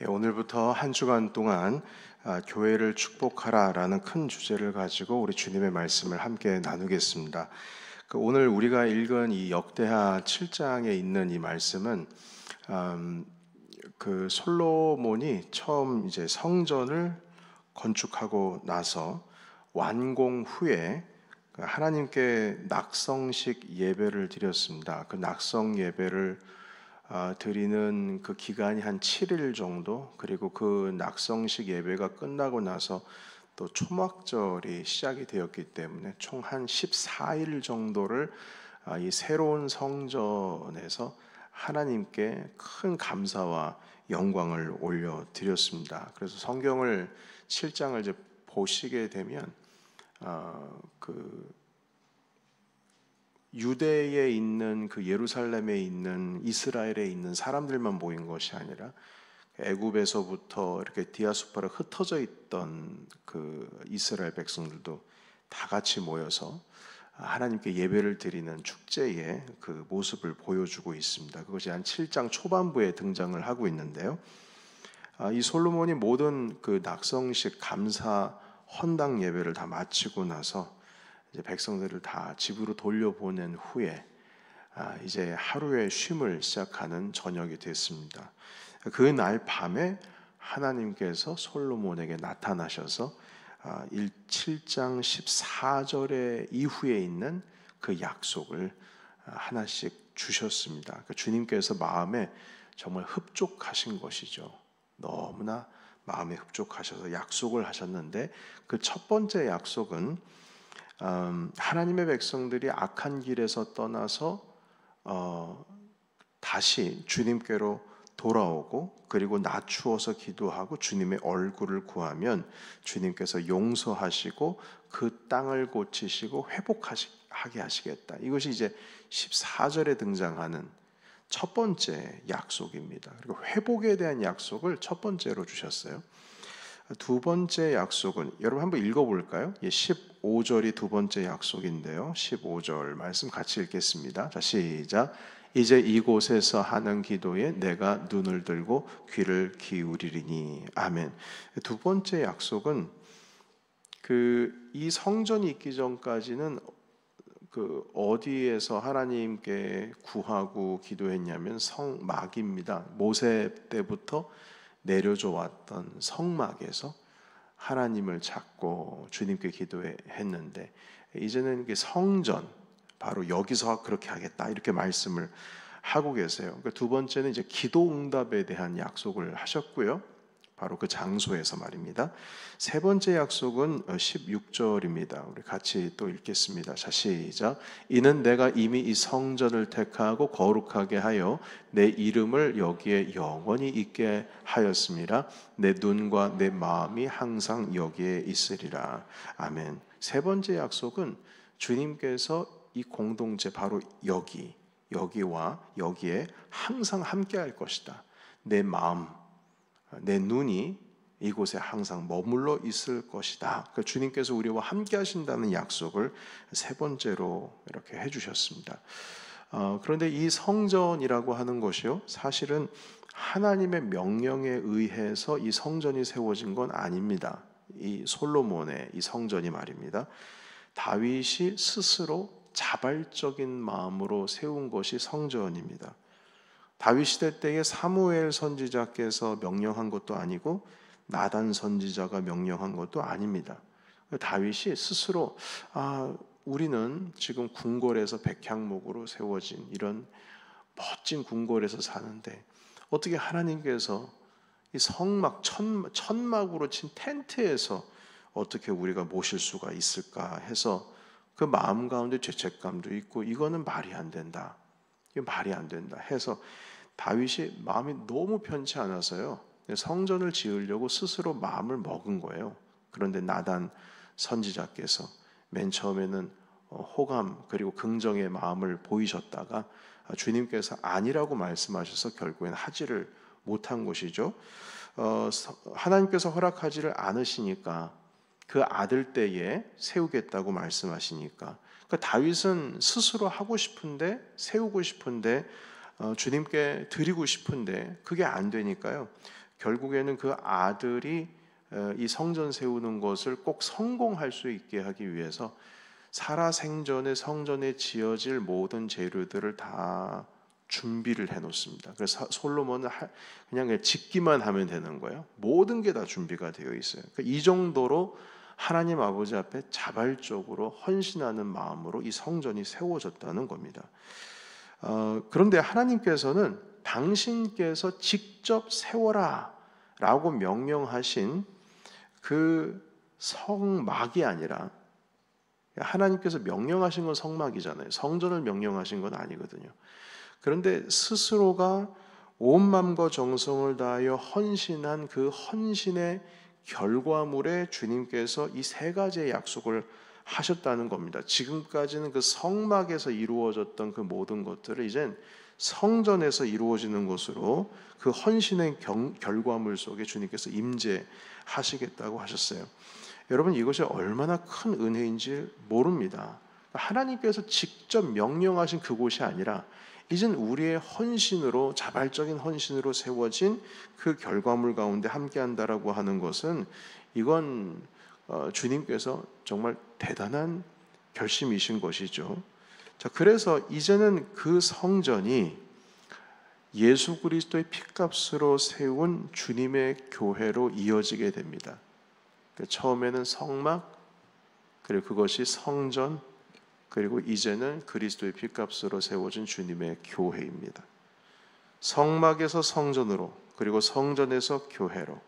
오늘부터 한 주간 동안 교회를 축복하라라는 큰 주제를 가지고 우리 주님의 말씀을 함께 나누겠습니다. 오늘 우리가 읽은 이 역대하 7장에 있는 이 말씀은 솔로몬이 처음 이제 성전을 건축하고 나서 완공 후에 하나님께 낙성식 예배를 드렸습니다. 그 낙성 예배를 드리는 그 기간이 한 7일 정도, 그리고 그 낙성식 예배가 끝나고 나서 또 초막절이 시작이 되었기 때문에 총 한 14일 정도를 이 새로운 성전에서 하나님께 큰 감사와 영광을 올려드렸습니다. 그래서 성경을 7장을 이제 보시게 되면 유대에 있는 그 예루살렘에 있는 이스라엘에 있는 사람들만 모인 것이 아니라 애굽에서부터 이렇게 디아스포라 흩어져 있던 그 이스라엘 백성들도 다 같이 모여서 하나님께 예배를 드리는 축제의 그 모습을 보여주고 있습니다. 그것이 한 7장 초반부에 등장을 하고 있는데요. 이 솔로몬이 모든 그 낙성식 감사 헌당 예배를 다 마치고 나서 이제 백성들을 다 집으로 돌려보낸 후에 이제 하루의 쉼을 시작하는 저녁이 됐습니다. 그 날 밤에 하나님께서 솔로몬에게 나타나셔서 7장 14절의 이후에 있는 그 약속을 하나씩 주셨습니다. 그러니까 주님께서 마음에 정말 흡족하신 것이죠. 너무나 마음에 흡족하셔서 약속을 하셨는데, 그 첫 번째 약속은 하나님의 백성들이 악한 길에서 떠나서 다시 주님께로 돌아오고, 그리고 낮추어서 기도하고 주님의 얼굴을 구하면 주님께서 용서하시고 그 땅을 고치시고 회복하게 하시겠다. 이것이 이제 14절에 등장하는 첫 번째 약속입니다. 그리고 회복에 대한 약속을 첫 번째로 주셨어요. 두 번째 약속은 여러분 한번 읽어볼까요? 15절이 두 번째 약속인데요. 15절 말씀 같이 읽겠습니다. 자, 시작. 이제 이곳에서 하는 기도에 내가 눈을 들고 귀를 기울이리니. 아멘. 두 번째 약속은 이 성전이 있기 전까지는 어디에서 하나님께 구하고 기도했냐면 성막입니다. 모세 때부터 내려져 왔던 성막에서 하나님을 찾고 주님께 기도했는데, 이제는 성전, 바로 여기서 그렇게 하겠다 이렇게 말씀을 하고 계세요. 그러니까 두 번째는 이제 기도 응답에 대한 약속을 하셨고요. 바로 그 장소에서 말입니다. 세 번째 약속은 16절입니다. 우리 같이 또 읽겠습니다. 자, 시작. 이는 내가 이미 이 성전을 택하고 거룩하게 하여 내 이름을 여기에 영원히 있게 하였습니다. 내 눈과 내 마음이 항상 여기에 있으리라. 아멘. 세 번째 약속은 주님께서 이 공동체, 바로 여기와 여기에 항상 함께 할 것이다. 내 마음, 내 눈이 이곳에 항상 머물러 있을 것이다. 그러니까 주님께서 우리와 함께 하신다는 약속을 세 번째로 이렇게 해주셨습니다. 그런데 이 성전이라고 하는 것이요, 사실은 하나님의 명령에 의해서 이 성전이 세워진 건 아닙니다. 이 솔로몬의 이 성전이 말입니다, 다윗이 스스로 자발적인 마음으로 세운 것이 성전입니다. 다윗 시대 때에 사무엘 선지자께서 명령한 것도 아니고 나단 선지자가 명령한 것도 아닙니다. 다윗이 스스로 우리는 지금 궁궐에서 백향목으로 세워진 이런 멋진 궁궐에서 사는데 어떻게 하나님께서 이 성막, 천막으로 친 텐트에서 어떻게 우리가 모실 수가 있을까 해서 그 마음 가운데 죄책감도 있고, 이거는 말이 안 된다, 이거 말이 안 된다 해서 다윗이 마음이 너무 편치 않아서요, 성전을 지으려고 스스로 마음을 먹은 거예요. 그런데 나단 선지자께서 맨 처음에는 호감 그리고 긍정의 마음을 보이셨다가 주님께서 아니라고 말씀하셔서 결국엔 하지를 못한 것이죠. 하나님께서 허락하지를 않으시니까 그 아들 때에 세우겠다고 말씀하시니까, 그러니까 다윗은 스스로 하고 싶은데, 세우고 싶은데, 주님께 드리고 싶은데 그게 안 되니까요, 결국에는 그 아들이 이 성전 세우는 것을 꼭 성공할 수 있게 하기 위해서 살아생전에 성전에 지어질 모든 재료들을 다 준비를 해놓습니다. 그래서 솔로몬은 그냥 짓기만 하면 되는 거예요. 모든 게 다 준비가 되어 있어요. 그러니까 이 정도로 하나님 아버지 앞에 자발적으로 헌신하는 마음으로 이 성전이 세워졌다는 겁니다. 그런데 하나님께서는 당신께서 직접 세워라 라고 명령하신 그 성막이 아니라, 하나님께서 명령하신 건 성막이잖아요. 성전을 명령하신 건 아니거든요. 그런데 스스로가 온 마음과 정성을 다하여 헌신한 그 헌신의 결과물에 주님께서 이 세 가지의 약속을 하셨다는 겁니다. 지금까지는 그 성막에서 이루어졌던 그 모든 것들을 이젠 성전에서 이루어지는 것으로 그 헌신의 결과물 속에 주님께서 임재하시겠다고 하셨어요. 여러분, 이것이 얼마나 큰 은혜인지 모릅니다. 하나님께서 직접 명령하신 그곳이 아니라 이젠 우리의 헌신으로, 자발적인 헌신으로 세워진 그 결과물 가운데 함께한다라고 하는 것은, 이건 주님께서 정말 대단한 결심이신 것이죠. 자, 그래서 이제는 그 성전이 예수 그리스도의 피값으로 세운 주님의 교회로 이어지게 됩니다. 처음에는 성막, 그리고 그것이 성전, 그리고 이제는 그리스도의 피값으로 세워진 주님의 교회입니다. 성막에서 성전으로, 그리고 성전에서 교회로,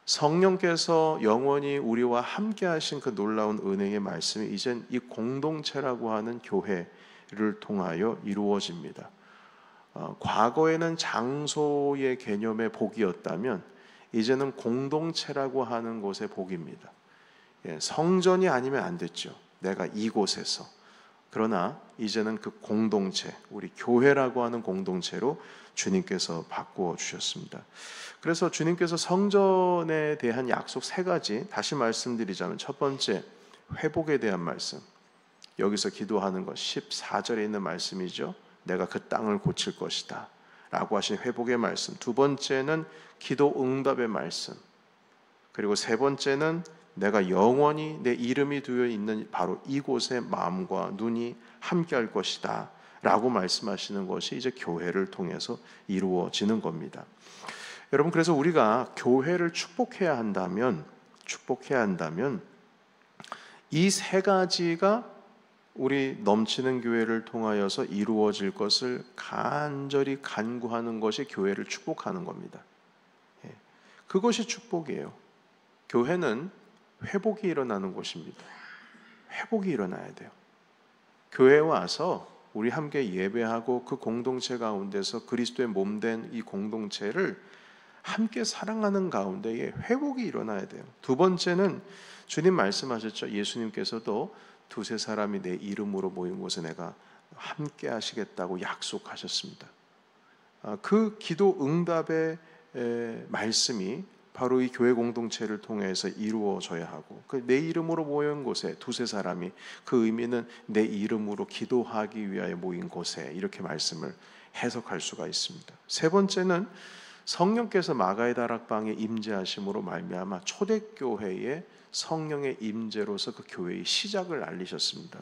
성령께서 영원히 우리와 함께 하신 그 놀라운 은혜의 말씀이 이젠 이 공동체라고 하는 교회를 통하여 이루어집니다. 과거에는 장소의 개념의 복이었다면 이제는 공동체라고 하는 곳의 복입니다. 성전이 아니면 안 됐죠. 내가 이곳에서. 그러나 이제는 그 공동체, 우리 교회라고 하는 공동체로 주님께서 바꾸어 주셨습니다. 그래서 주님께서 성전에 대한 약속 세 가지 다시 말씀드리자면, 첫 번째, 회복에 대한 말씀. 여기서 기도하는 것 14절에 있는 말씀이죠. 내가 그 땅을 고칠 것이다 라고 하신 회복의 말씀. 두 번째는 기도 응답의 말씀. 그리고 세 번째는 내가 영원히 내 이름이 되어 있는 바로 이곳에 마음과 눈이 함께할 것이다 라고 말씀하시는 것이 이제 교회를 통해서 이루어지는 겁니다. 여러분, 그래서 우리가 교회를 축복해야 한다면 이 세 가지가 우리 넘치는 교회를 통하여서 이루어질 것을 간절히 간구하는 것이 교회를 축복하는 겁니다. 그것이 축복이에요. 교회는 회복이 일어나는 곳입니다. 회복이 일어나야 돼요. 교회에 와서 우리 함께 예배하고 그 공동체 가운데서 그리스도의 몸된 이 공동체를 함께 사랑하는 가운데에 회복이 일어나야 돼요. 두 번째는 주님 말씀하셨죠. 예수님께서도 두세 사람이 내 이름으로 모인 곳에 내가 함께 하시겠다고 약속하셨습니다. 그 기도 응답의 말씀이 바로 이 교회 공동체를 통해서 이루어져야 하고, 내 이름으로 모인 곳에 두세 사람이, 그 의미는 내 이름으로 기도하기 위하여 모인 곳에, 이렇게 말씀을 해석할 수가 있습니다. 세 번째는 성령께서 마가의 다락방에 임재하심으로 말미암아 초대교회의 성령의 임재로서 그 교회의 시작을 알리셨습니다.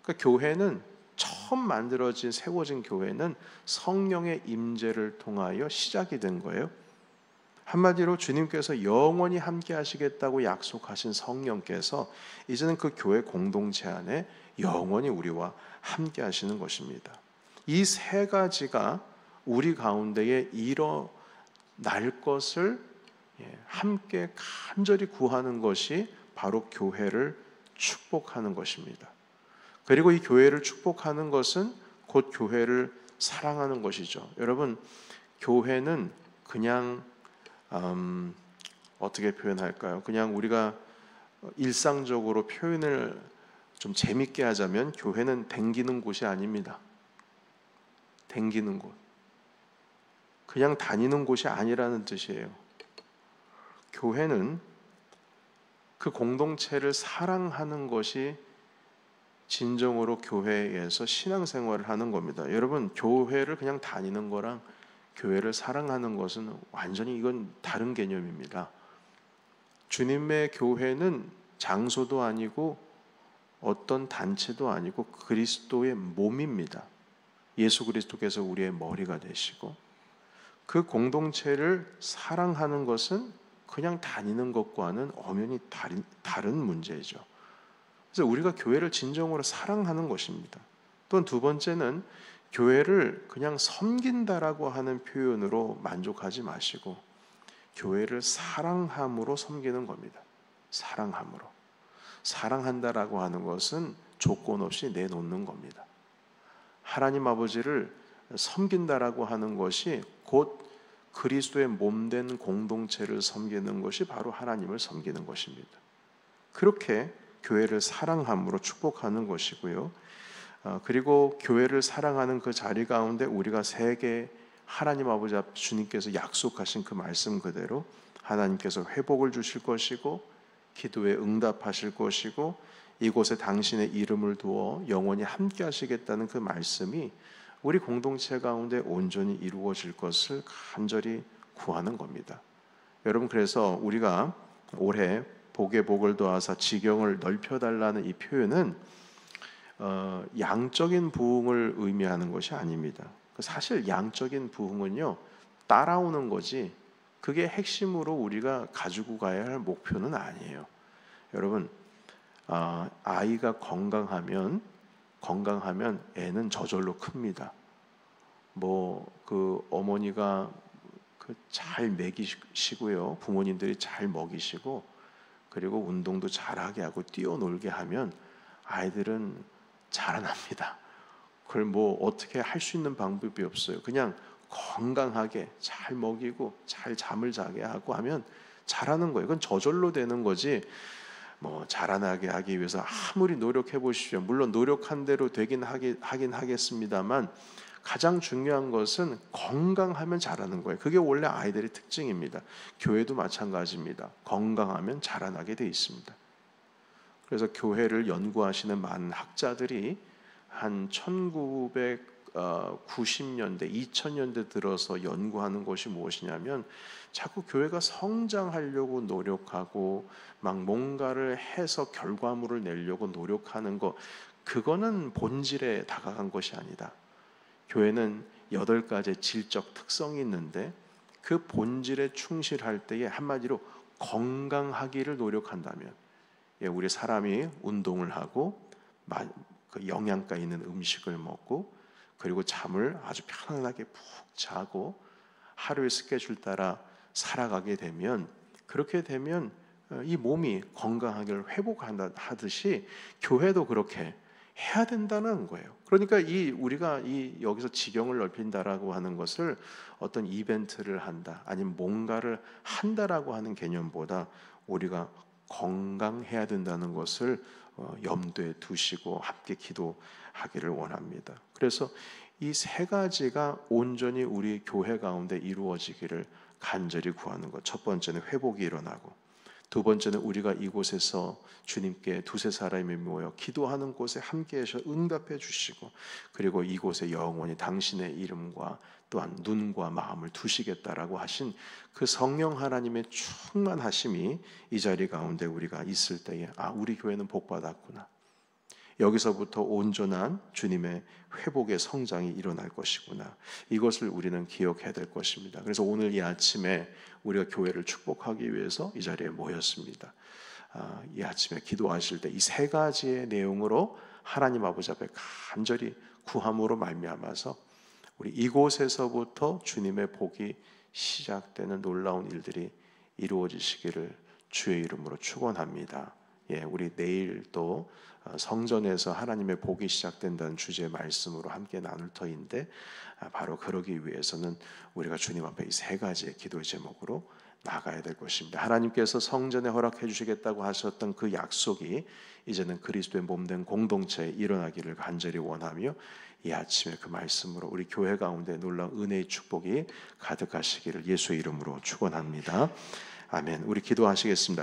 그러니까 교회는 처음 만들어진, 세워진 교회는 성령의 임재를 통하여 시작이 된 거예요. 한마디로 주님께서 영원히 함께 하시겠다고 약속하신 성령께서 이제는 그 교회 공동체 안에 영원히 우리와 함께 하시는 것입니다. 이 세 가지가 우리 가운데에 일어날 것을 함께 간절히 구하는 것이 바로 교회를 축복하는 것입니다. 그리고 이 교회를 축복하는 것은 곧 교회를 사랑하는 것이죠. 여러분, 교회는 그냥 어떻게 표현할까요? 그냥 우리가 일상적으로 표현을 좀 재밌게 하자면, 교회는 댕기는 곳이 아닙니다. 댕기는 곳, 그냥 다니는 곳이 아니라는 뜻이에요. 교회는 그 공동체를 사랑하는 것이 진정으로 교회에서 신앙생활을 하는 겁니다. 여러분, 교회를 그냥 다니는 거랑 교회를 사랑하는 것은 완전히 이건 다른 개념입니다. 주님의 교회는 장소도 아니고 어떤 단체도 아니고 그리스도의 몸입니다. 예수 그리스도께서 우리의 머리가 되시고 그 공동체를 사랑하는 것은 그냥 다니는 것과는 엄연히 다른 문제죠. 그래서 우리가 교회를 진정으로 사랑하는 것입니다. 또한 두 번째는 교회를 그냥 섬긴다라고 하는 표현으로 만족하지 마시고 교회를 사랑함으로 섬기는 겁니다. 사랑함으로. 사랑한다라고 하는 것은 조건 없이 내놓는 겁니다. 하나님 아버지를 섬긴다라고 하는 것이 곧 그리스도의 몸된 공동체를 섬기는 것이 바로 하나님을 섬기는 것입니다. 그렇게 교회를 사랑함으로 축복하는 것이고요. 그리고 교회를 사랑하는 그 자리 가운데 우리가 세계 하나님 아버지 앞 주님께서 약속하신 그 말씀 그대로 하나님께서 회복을 주실 것이고 기도에 응답하실 것이고 이곳에 당신의 이름을 두어 영원히 함께 하시겠다는 그 말씀이 우리 공동체 가운데 온전히 이루어질 것을 간절히 구하는 겁니다. 여러분, 그래서 우리가 올해 복에 복을 더하사 지경을 넓혀달라는 이 표현은 양적인 부흥을 의미하는 것이 아닙니다. 사실 양적인 부흥은요, 따라오는 거지 그게 핵심으로 우리가 가지고 가야 할 목표는 아니에요. 여러분, 아이가 건강하면 애는 저절로 큽니다. 그 어머니가 잘 먹이시고요, 부모님들이 잘 먹이시고 그리고 운동도 잘하게 하고 뛰어놀게 하면 아이들은 자라납니다. 그걸 어떻게 할 수 있는 방법이 없어요. 그냥 건강하게 잘 먹이고 잘 잠을 자게 하고 하면 자라는 거예요. 그건 저절로 되는 거지. 자라나게 하기 위해서 아무리 노력해 보십시오. 물론 노력한 대로 되긴 하긴 하겠습니다만 가장 중요한 것은 건강하면 자라는 거예요. 그게 원래 아이들의 특징입니다. 교회도 마찬가지입니다. 건강하면 자라나게 돼 있습니다. 그래서 교회를 연구하시는 많은 학자들이 한 1990년대, 2000년대 들어서 연구하는 것이 무엇이냐면 자꾸 교회가 성장하려고 노력하고 막 뭔가를 해서 결과물을 내려고 노력하는 것, 그거는 본질에 다가간 것이 아니다. 교회는 8가지의 질적 특성이 있는데 그 본질에 충실할 때에 한마디로 건강하기를 노력한다면, 우리 사람이 운동을 하고 그 영양가 있는 음식을 먹고 그리고 잠을 아주 편안하게 푹 자고 하루의 스케줄 따라 살아가게 되면, 그렇게 되면 이 몸이 건강하기를 회복한다 하듯이 교회도 그렇게 해야 된다는 거예요. 그러니까 우리가 여기서 지경을 넓힌다라고 하는 것을 어떤 이벤트를 한다, 아니면 뭔가를 한다라고 하는 개념보다 우리가 건강해야 된다는 것을 염두에 두시고 함께 기도하기를 원합니다. 그래서 이 3가지가 온전히 우리 교회 가운데 이루어지기를 간절히 구하는 것. 첫 번째는 회복이 일어나고, 두 번째는 우리가 이곳에서 주님께 두세 사람이 모여 기도하는 곳에 함께해서 응답해 주시고, 그리고 이곳에 영원히 당신의 이름과 또한 눈과 마음을 두시겠다라고 하신 그 성령 하나님의 충만하심이 이 자리 가운데 우리가 있을 때에 우리 교회는 복받았구나, 여기서부터 온전한 주님의 회복의 성장이 일어날 것이구나, 이것을 우리는 기억해야 될 것입니다. 그래서 오늘 이 아침에 우리가 교회를 축복하기 위해서 이 자리에 모였습니다. 이 아침에 기도하실 때 이 3가지의 내용으로 하나님 아버지 앞에 간절히 구함으로 말미암아서 우리 이곳에서부터 주님의 복이 시작되는 놀라운 일들이 이루어지시기를 주의 이름으로 축원합니다. 우리 내일 또 성전에서 하나님의 복이 시작된다는 주제의 말씀으로 함께 나눌 터인데, 바로 그러기 위해서는 우리가 주님 앞에 이 3가지의 기도의 제목으로 나가야 될 것입니다. 하나님께서 성전에 허락해 주시겠다고 하셨던 그 약속이 이제는 그리스도의 몸된 공동체에 일어나기를 간절히 원하며, 이 아침에 그 말씀으로 우리 교회 가운데 놀라운 은혜의 축복이 가득하시기를 예수의 이름으로 축원합니다. 아멘. 우리 기도하시겠습니다.